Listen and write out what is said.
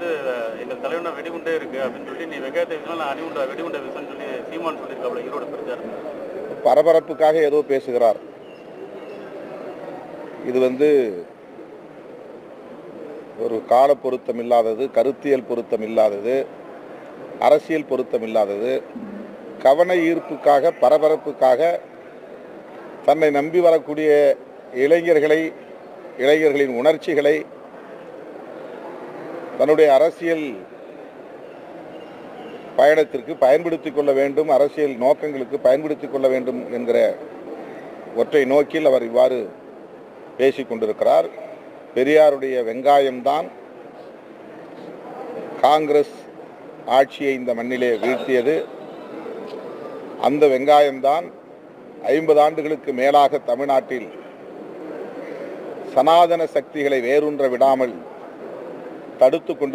வந்து எங்கள் தலைவனா வெடிகுண்டே இருக்கு அப்படின்னு சொல்லி நீ வெங்காயத்தை வீசினா அணிகுண்டா வெடிகுண்டை வீசன்னு சொல்லி சீமான் சொல்லியிருக்காப்ல ஈரோடு பிரச்சாரம். பரபரப்புக்காக ஏதோ பேசுகிறார். இது வந்து ஒரு கால பொருத்தம் இல்லாதது, கருத்தியல் பொருத்தம் இல்லாதது, அரசியல் பொருத்தம் இல்லாதது. கவன ஈர்ப்புக்காக, பரபரப்புக்காக தன்னை நம்பி வரக்கூடிய இளைஞர்களின் உணர்ச்சிகளை தன்னுடைய அரசியல் பயணத்திற்கு பயன்படுத்திக் கொள்ள வேண்டும், அரசியல் நோக்கங்களுக்கு பயன்படுத்திக் கொள்ள வேண்டும் என்கிற ஒற்றை நோக்கில் அவர் இவ்வாறு பேசிக் கொண்டிருக்கிறார். பெரியாருடைய வெங்காயம்தான் காங்கிரஸ் ஆட்சியை இந்த மண்ணிலே வீழ்த்தியது. அந்த வெங்காயம்தான் 50 ஆண்டுகளுக்கு மேலாக தமிழ்நாட்டில் சனாதன சக்திகளை வேரூன்ற விடாமல் தடுத்து கொண்டு